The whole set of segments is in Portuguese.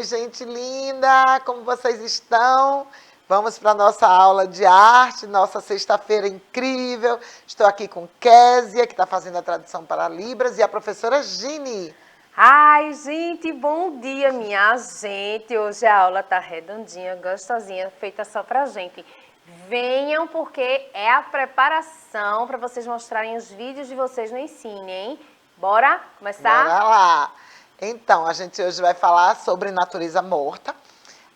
Oi, gente linda, como vocês estão? Vamos para a nossa aula de arte, nossa sexta-feira incrível. Estou aqui com Késia, que está fazendo a tradução para Libras, e a professora Gini. Ai, gente, bom dia, minha gente. Hoje a aula tá redondinha, gostosinha, feita só pra gente. Venham, porque é a preparação para vocês mostrarem os vídeos de vocês no Ensine, hein? Bora começar? Bora lá! Então, a gente hoje vai falar sobre natureza morta.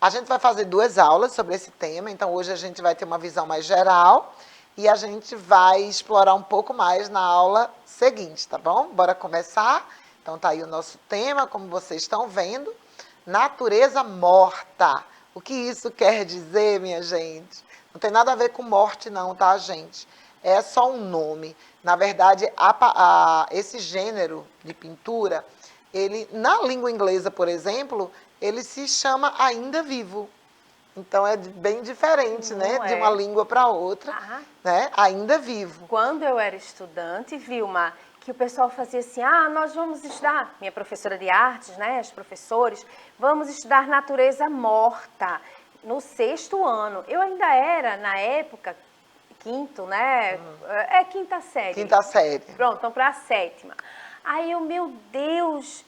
A gente vai fazer 2 aulas sobre esse tema, então hoje a gente vai ter uma visão mais geral e a gente vai explorar um pouco mais na aula seguinte, tá bom? Bora começar? Então tá aí o nosso tema, como vocês estão vendo, natureza morta. O que isso quer dizer, minha gente? Não tem nada a ver com morte não, tá, gente? É só um nome. Na verdade, esse gênero de pintura, ele, na língua inglesa, por exemplo, ele se chama ainda vivo. Então, é bem diferente, né? De uma língua para outra, né? Ainda vivo. Quando eu era estudante, Vilma, que o pessoal fazia assim, nós vamos estudar, minha professora de artes, né, os professores, vamos estudar natureza morta, no 6º ano. Eu ainda era, na época, 5º, né, quinta série. Quinta série. Pronto, então para a 7ª. Aí eu, meu Deus,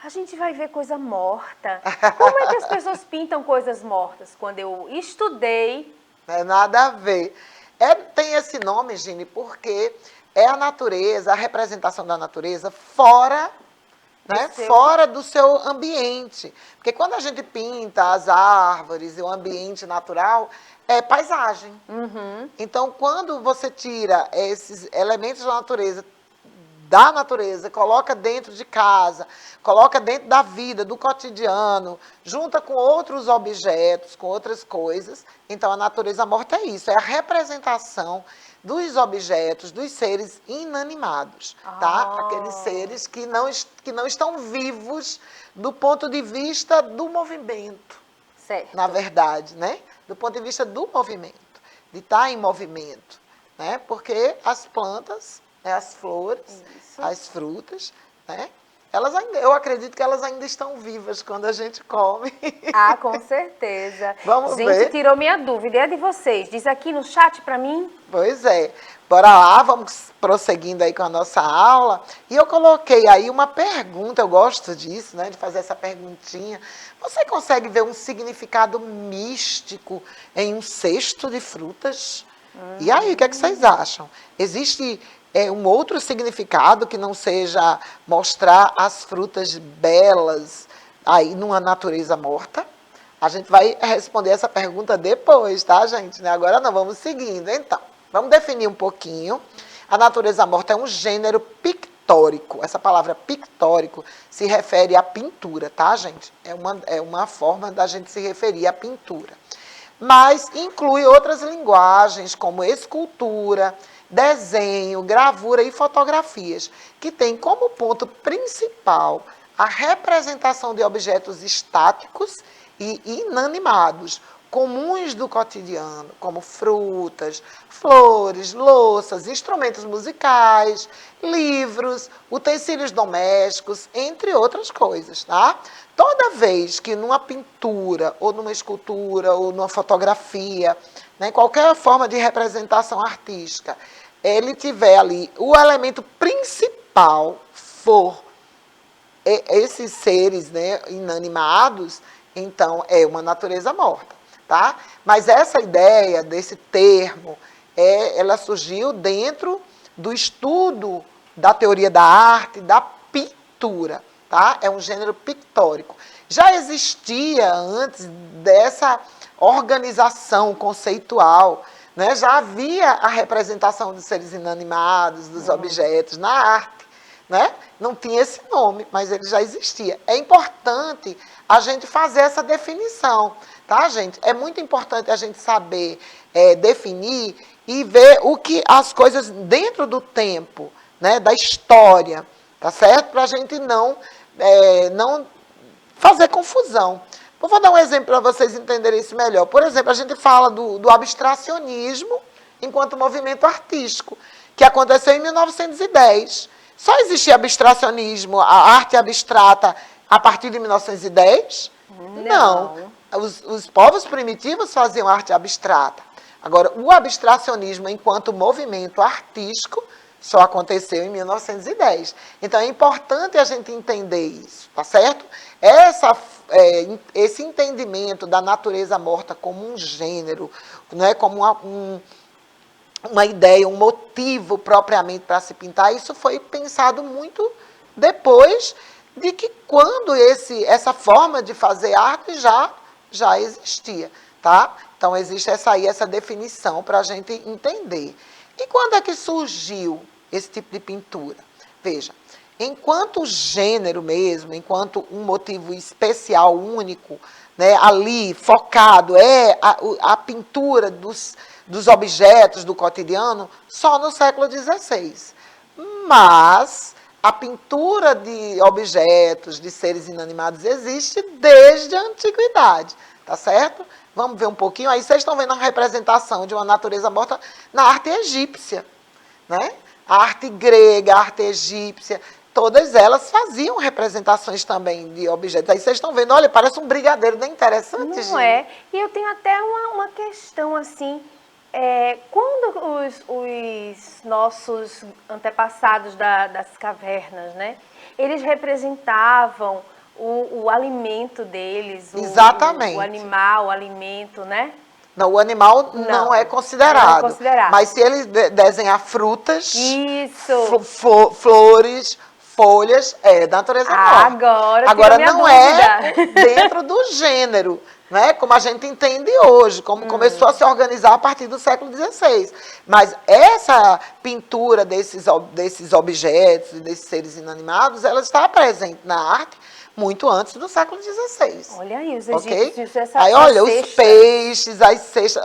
a gente vai ver coisa morta. Como é que as pessoas pintam coisas mortas? Quando eu estudei... Não é nada a ver. Tem esse nome, Gini, porque é a natureza, a representação da natureza fora, né, fora do seu ambiente. Porque quando a gente pinta as árvores e o ambiente natural, é paisagem. Então, quando você tira esses elementos da natureza, coloca dentro de casa, coloca dentro da vida, do cotidiano, junta com outros objetos, com outras coisas, então a natureza morta é isso, é a representação dos objetos, dos seres inanimados, tá? Aqueles seres que não estão vivos do ponto de vista do movimento, na verdade, né? Do ponto de vista do movimento, de estar em movimento, né? Porque as plantas, as flores, as frutas, né? Eu acredito que elas ainda estão vivas quando a gente come. Com certeza. Vamos ver. Gente, tirou minha dúvida. E a de vocês? Diz aqui no chat para mim. Pois é. Bora lá, vamos prosseguindo aí com a nossa aula. E eu coloquei aí uma pergunta, eu gosto disso, né? De fazer essa perguntinha. Você consegue ver um significado místico em um cesto de frutas? E aí, o que é que vocês acham? Existe um outro significado que não seja mostrar as frutas belas aí numa natureza morta? A gente vai responder essa pergunta depois, tá, gente? Agora não, vamos seguindo. Então, vamos definir um pouquinho. A natureza morta é um gênero pictórico. Essa palavra pictórico se refere à pintura, tá, gente? É uma forma da gente se referir à pintura. Mas inclui outras linguagens, como escultura, desenho, gravura e fotografias, que tem como ponto principal a representação de objetos estáticos e inanimados, comuns do cotidiano, como frutas, flores, louças, instrumentos musicais, livros, utensílios domésticos, entre outras coisas, tá? Toda vez que numa pintura, ou numa escultura, ou numa fotografia, né, qualquer forma de representação artística, ele tiver ali o elemento principal for esses seres, né, inanimados, então é uma natureza morta, tá? Mas essa ideia desse termo, ela surgiu dentro do estudo da teoria da arte, da pintura, tá? É um gênero pictórico. Já existia antes dessa organização conceitual, né? Já havia a representação dos seres inanimados, dos objetos na arte, né? Não tinha esse nome, mas ele já existia. É importante a gente fazer essa definição, tá, gente? É muito importante a gente saber definir e ver o que as coisas dentro do tempo, né, da história, tá certo? Para a gente não fazer confusão. Eu vou dar um exemplo para vocês entenderem isso melhor. Por exemplo, a gente fala do abstracionismo enquanto movimento artístico, que aconteceu em 1910. Só existia abstracionismo, a arte abstrata, a partir de 1910? Não. Os povos primitivos faziam arte abstrata. Agora, o abstracionismo enquanto movimento artístico só aconteceu em 1910. Então, é importante a gente entender isso, tá certo? Esse entendimento da natureza morta como um gênero, né, como uma ideia, um motivo propriamente para se pintar, isso foi pensado muito depois de que quando essa forma de fazer arte já existia, tá? Então, existe essa definição para a gente entender. E quando é que surgiu esse tipo de pintura? Veja, enquanto gênero mesmo, enquanto um motivo especial, único, né, ali focado, a pintura dos objetos do cotidiano, só no século XVI. Mas a pintura de objetos, de seres inanimados, existe desde a antiguidade, tá certo? Vamos ver um pouquinho. Aí vocês estão vendo a representação de uma natureza morta na arte egípcia, né? A arte grega, a arte egípcia, todas elas faziam representações também de objetos. Aí vocês estão vendo, olha, parece um brigadeiro, não é interessante, Não gente? é? E eu tenho até uma questão assim, quando os nossos antepassados das cavernas, né, eles representavam o alimento deles, Exatamente. o animal, o alimento, né? Não, o animal não é considerado. Não é considerado. Mas se ele desenhar frutas, Isso. flores, folhas, é da natureza morta. Agora não dúvida. É dentro do gênero, né? Como a gente entende hoje, como começou a se organizar a partir do século XVI. Mas essa pintura desses objetos, desses seres inanimados, ela está presente na arte muito antes do século XVI. Olha aí, os Ok? egípcios, Aí, olha, os peixes, as cestas,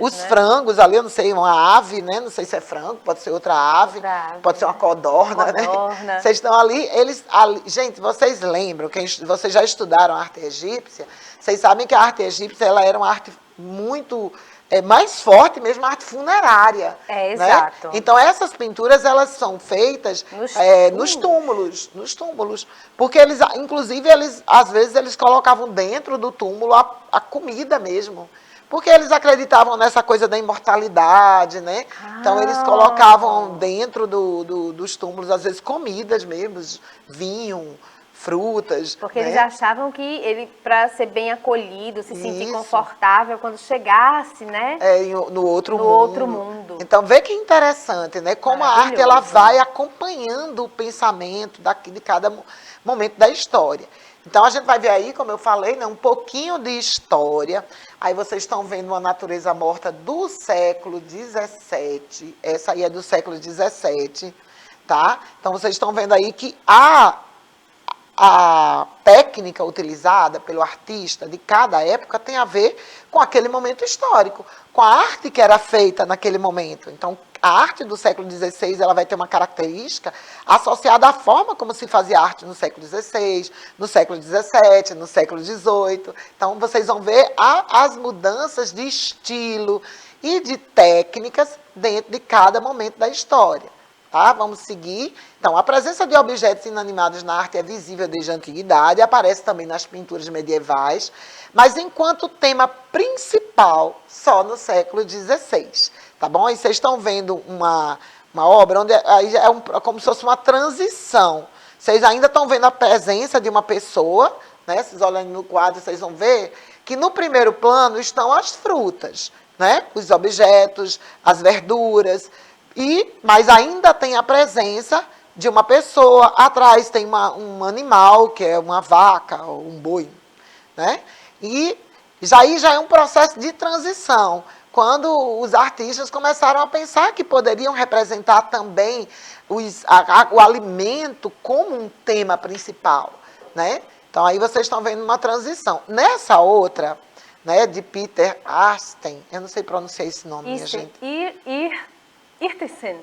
os né? frangos ali, eu não sei, uma ave, né? Não sei se é frango, pode ser outra ave, pode ser uma codorna, né? Vocês estão ali, gente, vocês lembram, vocês já estudaram a arte egípcia, vocês sabem que a arte egípcia, ela era uma arte muito mais forte mesmo, a arte funerária. É, né? exato. Então, essas pinturas, elas são feitas nos túmulos. Porque eles, inclusive, às vezes, eles colocavam dentro do túmulo a comida mesmo. Porque eles acreditavam nessa coisa da imortalidade, né? Então, eles colocavam dentro dos túmulos, às vezes, comidas mesmo, vinho, frutas. Porque né? eles achavam que ele, para ser bem acolhido, se sentir confortável, quando chegasse, né? No outro mundo. Então, vê que interessante, né? Como a arte ela vai acompanhando o pensamento de cada momento da história. Então, a gente vai ver aí, como eu falei, né, um pouquinho de história. Aí vocês estão vendo uma natureza morta do século XVII. Essa aí é do século XVII, tá? Então, vocês estão vendo aí que a técnica utilizada pelo artista de cada época tem a ver com aquele momento histórico, com a arte que era feita naquele momento. Então, a arte do século XVI ela vai ter uma característica associada à forma como se fazia arte no século XVI, no século XVII, no século XVIII. Então, vocês vão ver as mudanças de estilo e de técnicas dentro de cada momento da história. Tá? Vamos seguir. Então, a presença de objetos inanimados na arte é visível desde a antiguidade, aparece também nas pinturas medievais, mas enquanto tema principal, só no século XVI. Tá bom? E vocês estão vendo uma obra onde como se fosse uma transição. Vocês ainda estão vendo a presença de uma pessoa, né? Vocês olhando no quadro, vocês vão ver que no primeiro plano estão as frutas, né? Os objetos, as verduras. Mas ainda tem a presença de uma pessoa, atrás tem um animal, que é uma vaca ou um boi, né? E já é um processo de transição, quando os artistas começaram a pensar que poderiam representar também o alimento como um tema principal, né? Então, aí vocês estão vendo uma transição. Nessa outra, né, de Peter Arsten, eu não sei pronunciar esse nome, minha gente. Irtsen.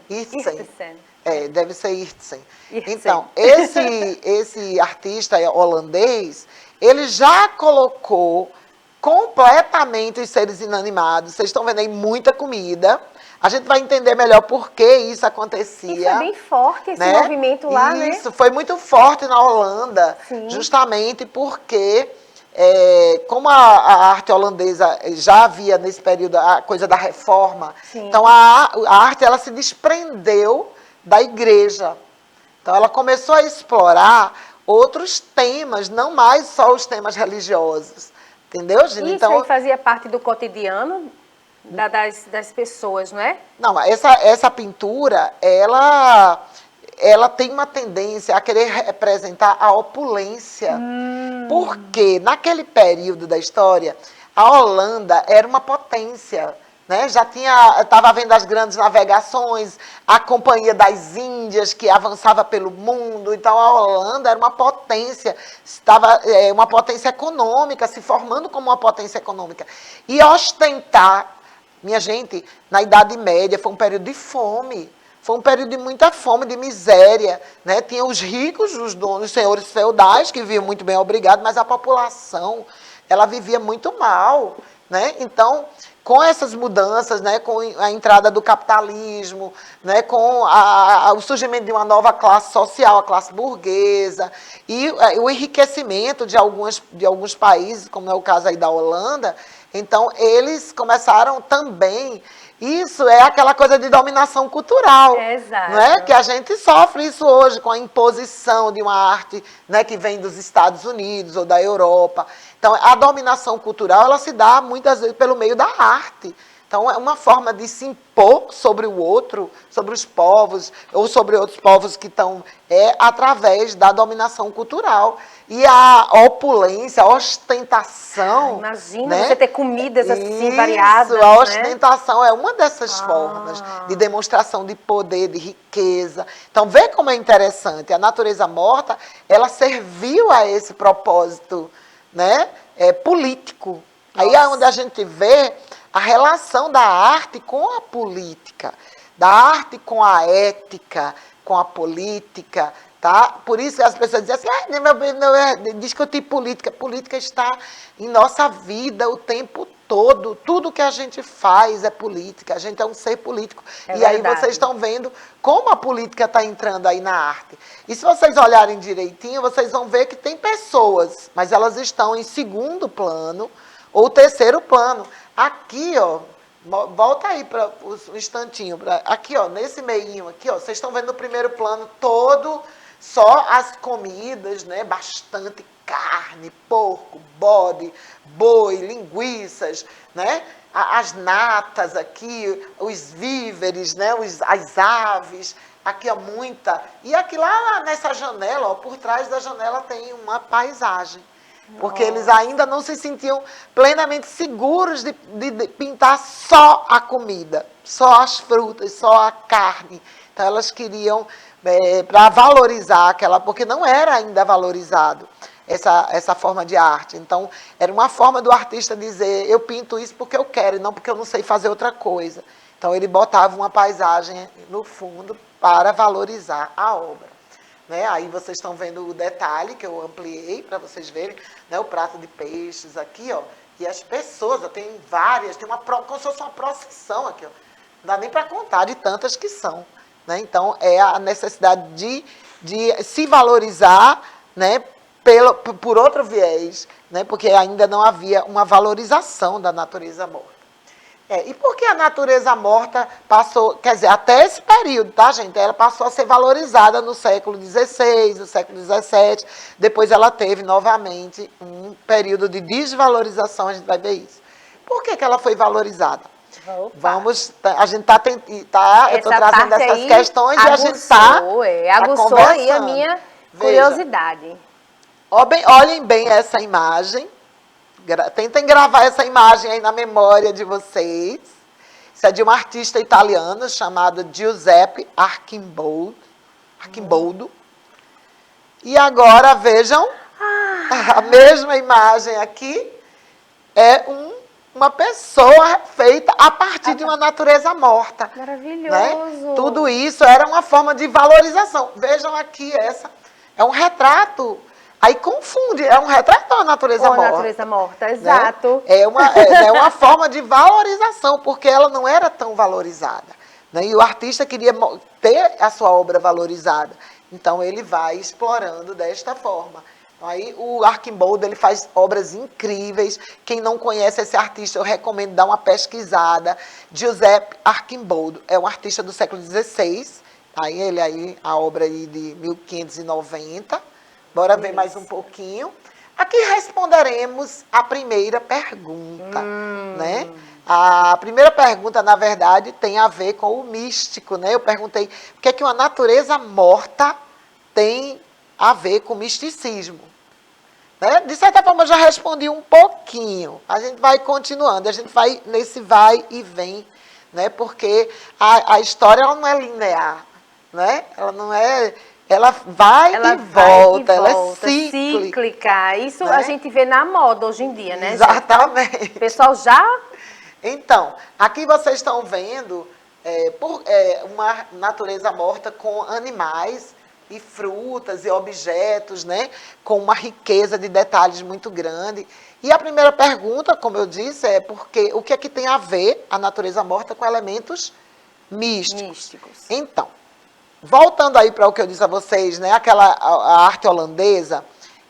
Deve ser Irtsen. Então, esse artista holandês, ele já colocou completamente os seres inanimados. Vocês estão vendo aí muita comida. A gente vai entender melhor por que isso acontecia. E foi bem forte esse movimento lá, né? Isso, foi muito forte na Holanda, Sim. justamente porque como a arte holandesa já havia nesse período a coisa da reforma, Sim. então a arte ela se desprendeu da igreja. Então ela começou a explorar outros temas, não mais só os temas religiosos. Entendeu, Gina? Isso Então, aí fazia parte do cotidiano das pessoas, não é? não, essa pintura, ela tem uma tendência a querer representar a opulência. Porque naquele período da história, a Holanda era uma potência. Né? Já estava havendo as grandes navegações, a Companhia das Índias que avançava pelo mundo. Então a Holanda era uma potência, estava uma potência econômica, se formando como uma potência econômica. E ostentar, minha gente, na Idade Média foi um período de fome. Foi um período de muita fome, de miséria. Né? Tinha os ricos, os donos, os senhores feudais, que viviam muito bem, obrigado, mas a população, ela vivia muito mal. Né? Então, com essas mudanças, né, com a entrada do capitalismo, né, com o surgimento de uma nova classe social, a classe burguesa, e o enriquecimento de alguns países, como é o caso aí da Holanda, então eles começaram também. Isso é aquela coisa de dominação cultural. Exato. Não é? Que a gente sofre isso hoje com a imposição de uma arte, né, que vem dos Estados Unidos ou da Europa. Então, a dominação cultural ela se dá muitas vezes pelo meio da arte. Então, é uma forma de se impor sobre o outro, sobre os povos, ou sobre outros povos que estão, através da dominação cultural. E a opulência, a ostentação. Imagina, né? você ter comidas assim Isso, variadas. A né? ostentação é uma dessas formas de demonstração de poder, de riqueza. Então, vê como é interessante. A natureza morta, ela serviu a esse propósito, né? Político. Aí é onde a gente vê a relação da arte com a política, da arte com a ética, com a política, tá? Por isso as pessoas dizem assim, discutir política. Política está em nossa vida o tempo todo. Tudo que a gente faz é política. A gente é um ser político. E aí vocês estão vendo como a política está entrando aí na arte. E se vocês olharem direitinho, vocês vão ver que tem pessoas, mas elas estão em segundo plano ou terceiro plano. Aqui, ó, volta aí para um instantinho. Aqui, ó, nesse meinho aqui, ó, vocês estão vendo no primeiro plano todo só as comidas, né? Bastante carne, porco, bode, boi, linguiças, né? As natas aqui, os víveres, né? As aves, aqui ó, muita. E aqui lá nessa janela, ó, por trás da janela tem uma paisagem. Porque eles ainda não se sentiam plenamente seguros de pintar só a comida, só as frutas, só a carne. Então elas queriam, para valorizar aquela, porque não era ainda valorizado essa forma de arte. Então era uma forma do artista dizer, eu pinto isso porque eu quero e não porque eu não sei fazer outra coisa. Então ele botava uma paisagem no fundo para valorizar a obra. Né? Aí vocês estão vendo o detalhe que eu ampliei para vocês verem, né? O prato de peixes aqui, ó, e as pessoas, ó, tem várias, tem como se fosse uma procissão aqui, ó. Não dá nem para contar de tantas que são. Né? Então, é a necessidade de se valorizar, né? Por outro viés, né? Porque ainda não havia uma valorização da natureza morta. E por que a natureza morta passou, quer dizer, até esse período, tá, gente? Ela passou a ser valorizada no século XVI, no século XVII, depois ela teve novamente um período de desvalorização, a gente vai ver isso. Por que ela foi valorizada? Opa. A gente eu estou trazendo essas questões aguçou, e a gente está aguçou aí a minha curiosidade. Olhem bem essa imagem. Tentem gravar essa imagem aí na memória de vocês. Isso é de um artista italiano chamado Giuseppe Archimboldo. E agora vejam, a mesma imagem aqui é uma pessoa feita a partir de uma natureza morta. Maravilhoso. Né? Tudo isso era uma forma de valorização. Vejam aqui, essa é um retrato. Aí confunde, é um retrato ou a natureza morta? A natureza morta, exato. Né? É uma forma de valorização, porque ela não era tão valorizada. Né? E o artista queria ter a sua obra valorizada. Então, ele vai explorando desta forma. Aí o Arcimboldo, ele faz obras incríveis. Quem não conhece esse artista, eu recomendo dar uma pesquisada. Giuseppe Arcimboldo é um artista do século XVI. A obra aí de 1590. Bora ver mais um pouquinho. Aqui responderemos a primeira pergunta, né? A primeira pergunta, na verdade, tem a ver com o místico, né? Eu perguntei o que é que uma natureza morta tem a ver com misticismo. Né? De certa forma, eu já respondi um pouquinho. A gente vai continuando, a gente vai nesse vai e vem, né? Porque a história ela não é linear, né? Ela não é... Ela vai e volta, ela é cíclica. Isso, né? A gente vê na moda hoje em dia, né? Exatamente. Gente? O pessoal já... Então, aqui vocês estão vendo uma natureza morta com animais e frutas e objetos, né? Com uma riqueza de detalhes muito grande. E a primeira pergunta, como eu disse, é porque o que é que tem a ver a natureza morta com elementos místicos? Então, voltando aí para o que eu disse a vocês, né? A arte holandesa,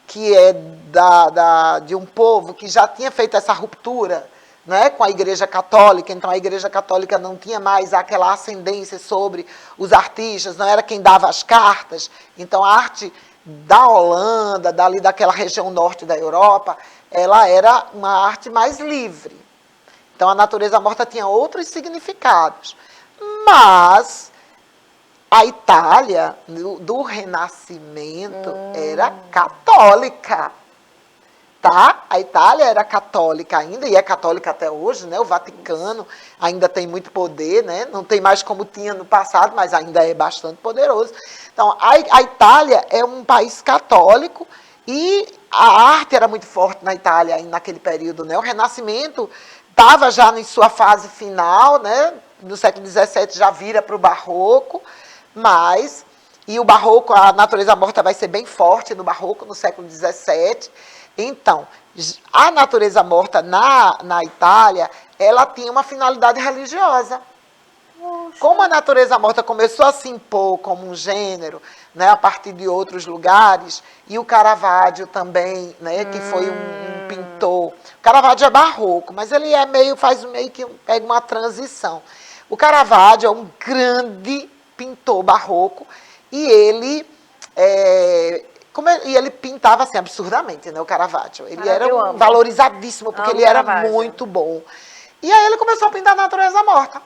que é de um povo que já tinha feito essa ruptura, né, com a Igreja Católica. Então a Igreja Católica não tinha mais aquela ascendência sobre os artistas, não era quem dava as cartas. Então a arte da Holanda, daquela região norte da Europa, ela era uma arte mais livre. Então a natureza morta tinha outros significados. Mas a Itália, do Renascimento, era católica. Tá? A Itália era católica ainda, e é católica até hoje, né? O Vaticano ainda tem muito poder, né? Não tem mais como tinha no passado, mas ainda é bastante poderoso. Então, a Itália é um país católico e a arte era muito forte na Itália naquele período, né? O Renascimento estava já em sua fase final, né? No século XVII já vira para o Barroco, e o Barroco, a natureza morta vai ser bem forte no Barroco, no século XVII. Então, a natureza morta na Itália, ela tinha uma finalidade religiosa. Poxa. Como a natureza morta começou a se impor como um gênero, né, a partir de outros lugares, e o Caravaggio também, né, que foi um pintor. O Caravaggio é barroco, mas ele pega uma transição. O Caravaggio é um grande pintor barroco, e ele pintava assim absurdamente, né, o Caravaggio. Ele era valorizadíssimo, porque ele era muito bom. E aí ele começou a pintar a natureza morta.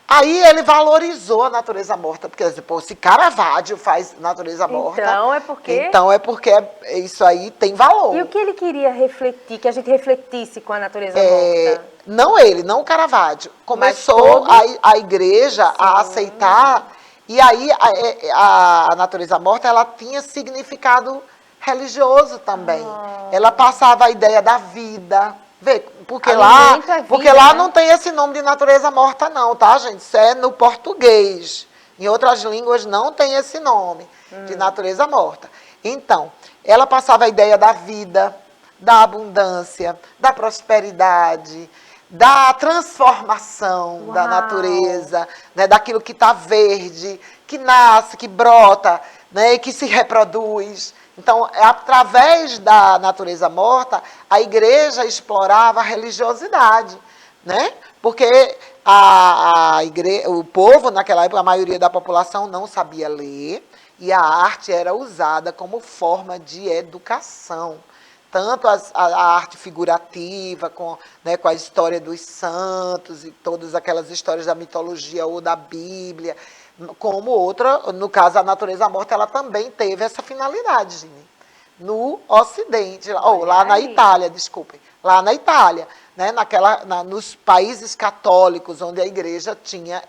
Aí ele valorizou a natureza morta, porque se Caravaggio faz natureza morta... Então é porque isso aí tem valor. E o que ele queria refletir, que a gente refletisse com a natureza morta? Não o Caravaggio. Começou a igreja a aceitar... E aí a natureza morta, ela tinha significado religioso também. Ela passava a ideia da vida. Porque lá não tem esse nome de natureza morta não, tá, gente? Isso é no português. Em outras línguas não tem esse nome de natureza morta. Então, ela passava a ideia da vida, da abundância, da prosperidade, da transformação da natureza, né, daquilo que está verde, que nasce, que brota, né, e que se reproduz. Então, através da natureza morta, a igreja explorava a religiosidade, né? Porque o povo, naquela época, a maioria da população não sabia ler, e a arte era usada como forma de educação. Tanto a arte figurativa, com a história dos santos e todas aquelas histórias da mitologia ou da Bíblia, como outra, no caso, a natureza morta, ela também teve essa finalidade, Gini, no Ocidente, lá na Itália, desculpem, lá na Itália, né, nos países católicos, onde a igreja tinha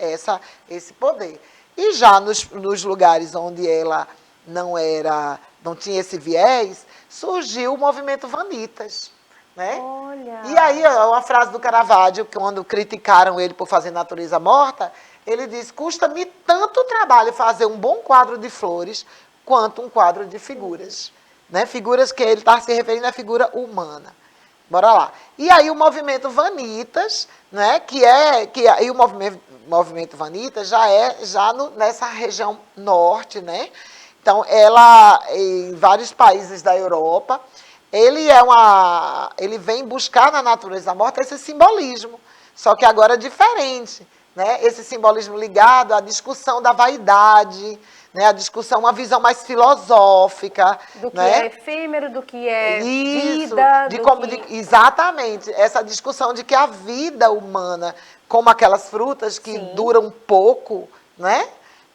esse poder. E já nos lugares onde ela não tinha esse viés, surgiu o movimento Vanitas, né? Olha. E aí, uma frase do Caravaggio, quando criticaram ele por fazer natureza morta, ele diz: custa-me tanto trabalho fazer um bom quadro de flores quanto um quadro de figuras. Né? Figuras que ele está se referindo à figura humana. Bora lá. E aí o movimento Vanitas, né, e o movimento Vanitas já é nessa região norte, né? Então, ela, em vários países da Europa, ele vem buscar na natureza morta esse simbolismo, só que agora diferente, né? Esse simbolismo ligado à discussão da vaidade, né? A discussão, uma visão mais filosófica. Do que né? é efêmero, do que é Isso, vida, exatamente, essa discussão de que a vida humana, como aquelas frutas que Sim. duram pouco, né?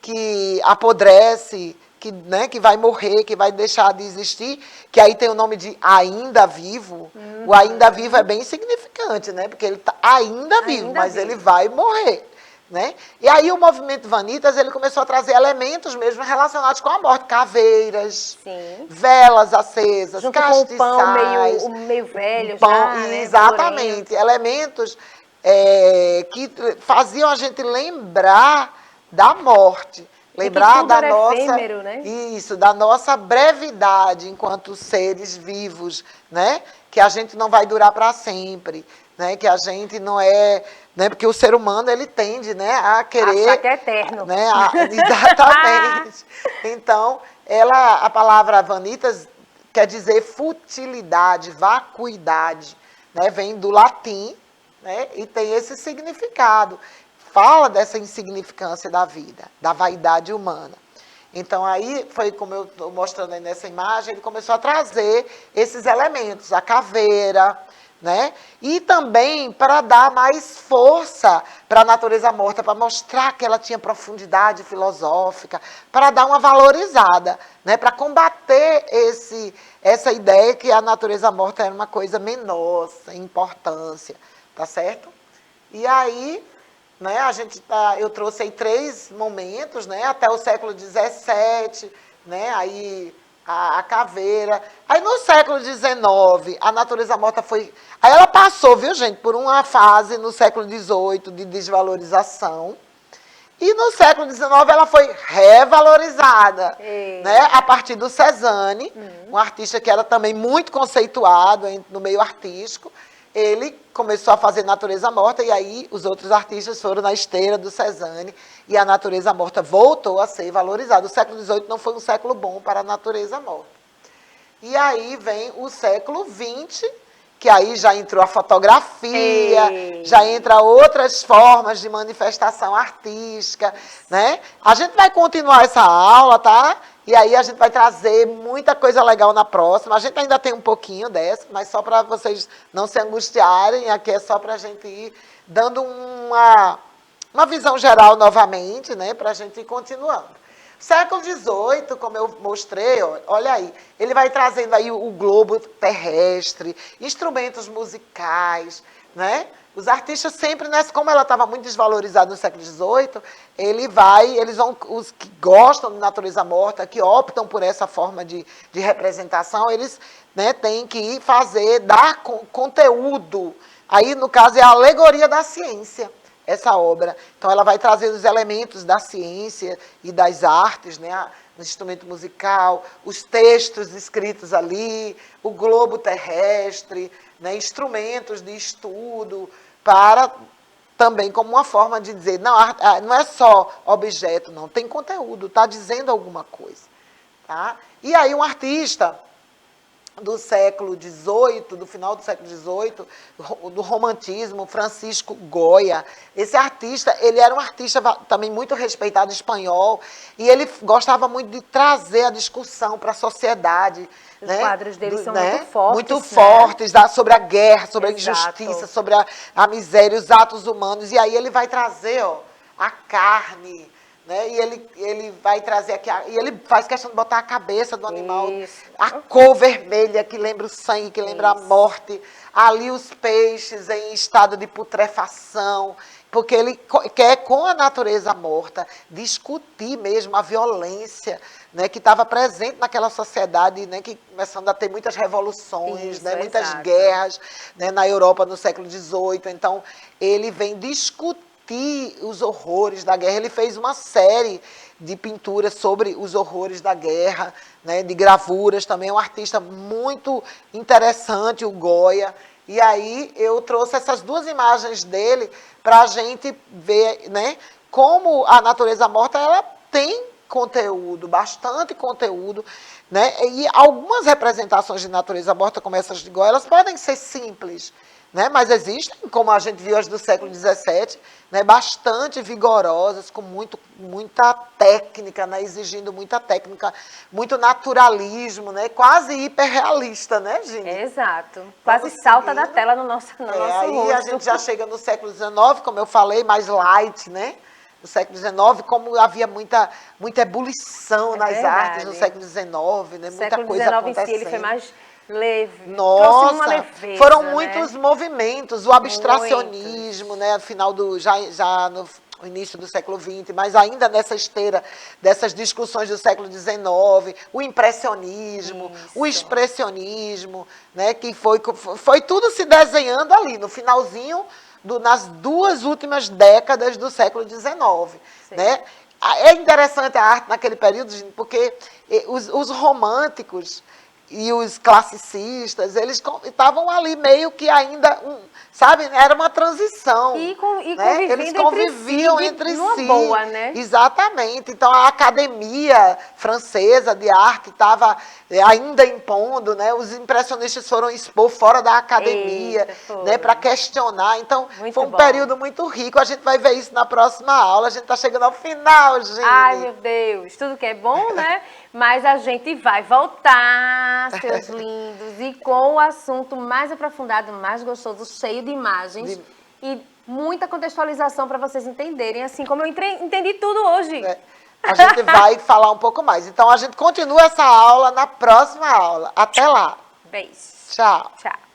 Que apodrece, que, né, que vai morrer, que vai deixar de existir, que aí tem o nome de ainda vivo. O ainda vivo é bem significante, né? Porque ele está ainda vivo, mas vivo. ele vai morrer. Né? E aí o movimento Vanitas, ele começou a trazer elementos mesmo relacionados com a morte, caveiras, Sim. velas acesas, Junto castiçais. com o pão meio velho pão, já, né? exatamente, elementos que faziam a gente lembrar da morte, lembrar tudo da era nossa efêmero, né? isso, da nossa brevidade enquanto seres vivos, né? Que a gente não vai durar para sempre, né? Que a gente não é, né? Porque o ser humano ele tende, né, a querer achar que é eterno. né? Exatamente. Então, a palavra vanitas quer dizer futilidade, vacuidade, né? Vem do latim, né? E tem esse significado. Fala dessa insignificância da vida, da vaidade humana. Então, aí, foi como eu estou mostrando aí nessa imagem, ele começou a trazer esses elementos, a caveira, né? E também para dar mais força para a natureza morta, para mostrar que ela tinha profundidade filosófica, para dar uma valorizada, né? Para combater essa ideia que a natureza morta era uma coisa menor, sem importância, tá certo? E aí, né, eu trouxe aí 3 momentos, né, até o século XVII, né, aí a caveira. Aí no século XIX, a natureza morta foi... Aí ela passou, viu, gente, por uma fase no século XVIII de desvalorização. E no século XIX ela foi revalorizada, né, a partir do Cézanne, um artista que era também muito conceituado no meio artístico. Ele começou a fazer natureza morta e aí os outros artistas foram na esteira do Cézanne e a natureza morta voltou a ser valorizada. O século XVIII não foi um século bom para a natureza morta. E aí vem o século XX, que aí já entrou a fotografia, já entra outras formas de manifestação artística, né? A gente vai continuar essa aula, tá? E aí a gente vai trazer muita coisa legal na próxima. A gente ainda tem um pouquinho dessa, mas só para vocês não se angustiarem, aqui é só para a gente ir dando uma visão geral novamente, né? Para a gente ir continuando. Século XVIII, como eu mostrei, olha aí, ele vai trazendo aí o globo terrestre, instrumentos musicais, né? Os artistas sempre, como ela estava muito desvalorizada no século XVIII, os que gostam de natureza morta, que optam por essa forma de representação, eles, né, têm que dar conteúdo. Aí, no caso, é a alegoria da ciência, essa obra. Então, ela vai trazer os elementos da ciência e das artes, né? No instrumento musical, os textos escritos ali, o globo terrestre, né? Instrumentos de estudo, para também como uma forma de dizer, não é só objeto, não, tem conteúdo, está dizendo alguma coisa. Tá? E aí um artista do século XVIII, do final do século XVIII, do romantismo, Francisco Goya. Esse artista, ele era um artista também muito respeitado, espanhol, e ele gostava muito de trazer a discussão para a sociedade. Os quadros dele são muito fortes. Muito fortes, sobre a guerra, sobre a injustiça, sobre a miséria, os atos humanos. E aí ele vai trazer a carne, né? E ele vai trazer aqui, e ele faz questão de botar a cabeça do animal, a cor vermelha que lembra o sangue, que lembra a morte, ali os peixes em estado de putrefação, porque ele quer, com a natureza morta, discutir mesmo a violência, né, que estava presente naquela sociedade, né, que começando a ter muitas revoluções, né, muitas guerras, né, na Europa no século XVIII. Então, ele vem discutir os horrores da guerra. Ele fez uma série de pinturas sobre os horrores da guerra, né, de gravuras também. É um artista muito interessante, o Goya. E aí eu trouxe essas 2 imagens dele para a gente ver, né, como a natureza morta ela tem bastante conteúdo, né? E algumas representações de natureza morta, como essas de Goya, elas podem ser simples, né? Mas existem, como a gente viu as do século XVII, né? Bastante vigorosas, com muita técnica, né? Exigindo muita técnica, muito naturalismo, né? Quase hiperrealista, né, gente? Exato. Quase salta da tela no nosso aí rosto. a gente já chega no século XIX, como eu falei, mais light, né? No século XIX, como havia muita ebulição nas verdade. artes no século XIX, né? Muita coisa XIX acontecendo. em si, ele foi mais leve. Nossa, trouxe uma leveza, foram né? muitos movimentos, o abstracionismo, né? No final já no início do século XX, mas ainda nessa esteira dessas discussões do século XIX, o impressionismo, o expressionismo, né? Que foi tudo se desenhando ali, no finalzinho, nas 2 últimas décadas do século XIX, né? É interessante a arte naquele período, gente, porque os românticos e os classicistas, eles estavam ali meio que ainda, sabe, era uma transição. Né? Eles conviviam entre si. Numa boa, né? Exatamente. Então, a Academia Francesa de Arte estava ainda impondo, né? Os impressionistas foram expor fora da academia, né? Para questionar. Então, foi um período muito rico. A gente vai ver isso na próxima aula. A gente está chegando ao final, gente. Ai, meu Deus. Tudo que é bom, né? Mas a gente vai voltar, seus lindos, e com o assunto mais aprofundado, mais gostoso, cheio de imagens e muita contextualização para vocês entenderem, assim como eu entendi tudo hoje. A gente vai falar um pouco mais. Então, a gente continua essa aula na próxima aula. Até lá. Beijo. Tchau. Tchau.